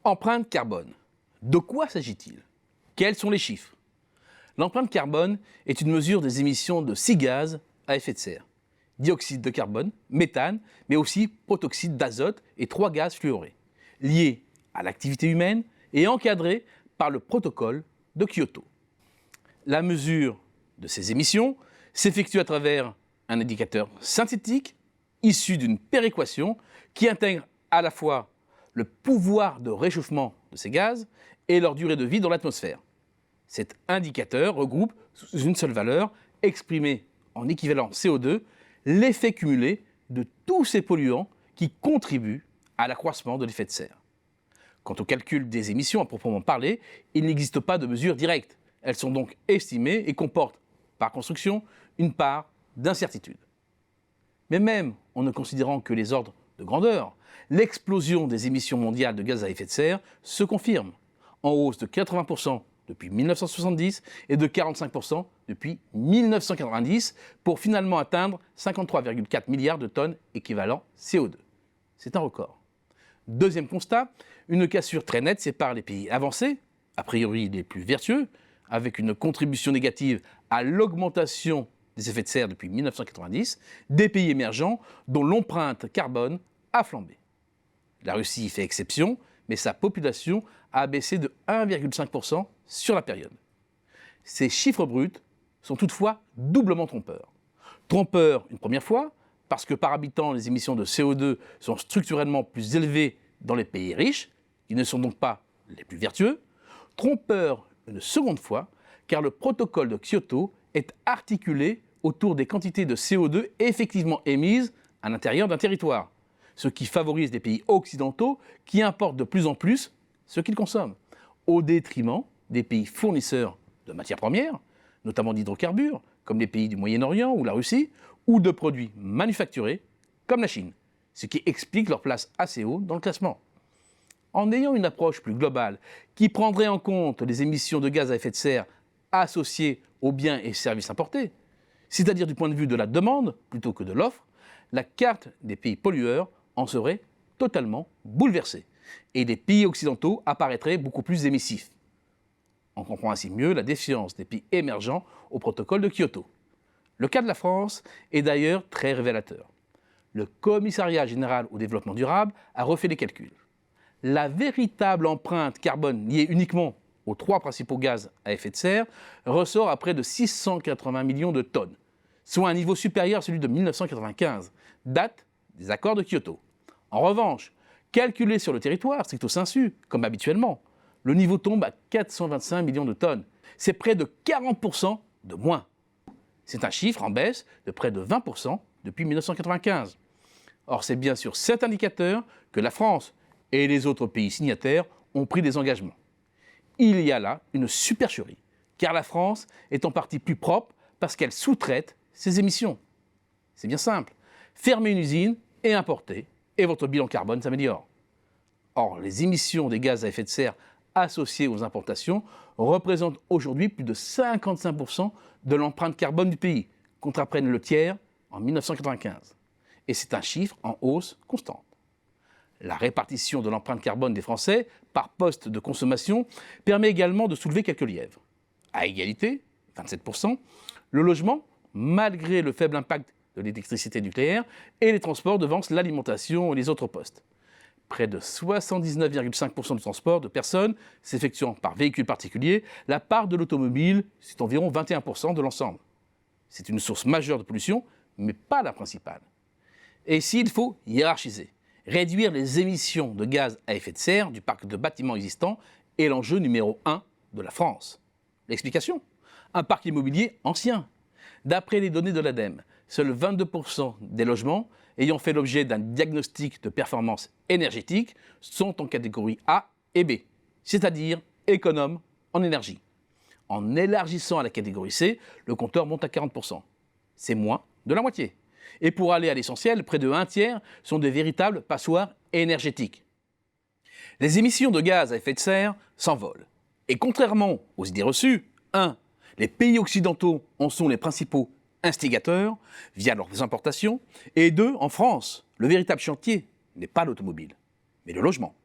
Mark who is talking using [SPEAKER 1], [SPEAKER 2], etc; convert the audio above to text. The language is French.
[SPEAKER 1] Empreinte carbone. De quoi s'agit-il? Quels sont les chiffres? L'empreinte carbone est une mesure des émissions de 6 gaz à effet de serre. Dioxyde de carbone, méthane, mais aussi protoxyde d'azote et 3 gaz fluorés, liés à l'activité humaine et encadrés par le protocole de Kyoto. La mesure de ces émissions s'effectue à travers un indicateur synthétique issu d'une péréquation qui intègre à la fois le pouvoir de réchauffement de ces gaz et leur durée de vie dans l'atmosphère. Cet indicateur regroupe sous une seule valeur, exprimée en équivalent CO2, l'effet cumulé de tous ces polluants qui contribuent à l'accroissement de l'effet de serre. Quant au calcul des émissions à proprement parler, il n'existe pas de mesure directe. Elles sont donc estimées et comportent, par construction, une part d'incertitude. Mais même en ne considérant que les ordres de grandeur, l'explosion des émissions mondiales de gaz à effet de serre se confirme, en hausse de 80% depuis 1970 et de 45% depuis 1990, pour finalement atteindre 53,4 milliards de tonnes équivalent CO2. C'est un record. Deuxième constat, une cassure très nette sépare les pays avancés, a priori les plus vertueux, avec une contribution négative à l'augmentation des effets de serre depuis 1990, des pays émergents dont l'empreinte carbone a flambé. La Russie fait exception, mais sa population a baissé de 1,5% sur la période. Ces chiffres bruts sont toutefois doublement trompeurs. Trompeurs une première fois, parce que par habitant, les émissions de CO2 sont structurellement plus élevées dans les pays riches, qui ne sont donc pas les plus vertueux. Trompeurs une seconde fois, car le protocole de Kyoto est articulé autour des quantités de CO2 effectivement émises à l'intérieur d'un territoire, ce qui favorise les pays occidentaux qui importent de plus en plus ce qu'ils consomment, au détriment des pays fournisseurs de matières premières, notamment d'hydrocarbures, comme les pays du Moyen-Orient ou la Russie, ou de produits manufacturés, comme la Chine, ce qui explique leur place assez haut dans le classement. En ayant une approche plus globale qui prendrait en compte les émissions de gaz à effet de serre associées aux biens et services importés, c'est-à-dire du point de vue de la demande plutôt que de l'offre, la carte des pays pollueurs en serait totalement bouleversée et les pays occidentaux apparaîtraient beaucoup plus émissifs. On comprend ainsi mieux la défiance des pays émergents au protocole de Kyoto. Le cas de la France est d'ailleurs très révélateur. Le Commissariat général au développement durable a refait les calculs. La véritable empreinte carbone liée uniquement aux 3 principaux gaz à effet de serre ressort à près de 680 millions de tonnes, soit un niveau supérieur à celui de 1995, date des accords de Kyoto. En revanche, calculé sur le territoire stricto sensu, comme habituellement, le niveau tombe à 425 millions de tonnes. C'est près de 40% de moins. C'est un chiffre en baisse de près de 20% depuis 1995. Or, c'est bien sur cet indicateur que la France et les autres pays signataires ont pris des engagements. Il y a là une supercherie, car la France est en partie plus propre parce qu'elle sous-traite ses émissions. C'est bien simple. Fermez une usine et importez, et votre bilan carbone s'améliore. Or, les émissions des gaz à effet de serre associées aux importations représentent aujourd'hui plus de 55% de l'empreinte carbone du pays, contre à peine le tiers en 1995. Et c'est un chiffre en hausse constante. La répartition de l'empreinte carbone des Français par poste de consommation permet également de soulever quelques lièvres. À égalité, 27%, le logement, malgré le faible impact de l'électricité nucléaire, et les transports devancent l'alimentation et les autres postes. Près de 79,5% du transport de personnes s'effectuant par véhicule particulier, la part de l'automobile, c'est environ 21% de l'ensemble. C'est une source majeure de pollution, mais pas la principale. Et s'il faut hiérarchiser, réduire les émissions de gaz à effet de serre du parc de bâtiments existants est l'enjeu numéro 1 de la France. L'explication ? Un parc immobilier ancien. D'après les données de l'ADEME, seuls 22% des logements ayant fait l'objet d'un diagnostic de performance énergétique sont en catégorie A et B, c'est-à-dire économes en énergie. En élargissant à la catégorie C, le compteur monte à 40%. C'est moins de la moitié. Et pour aller à l'essentiel, près de 1/3 sont de véritables passoires énergétiques. Les émissions de gaz à effet de serre s'envolent. Et contrairement aux idées reçues, 1. Les pays occidentaux en sont les principaux instigateurs via leurs importations, et 2. En France, le véritable chantier n'est pas l'automobile, mais le logement.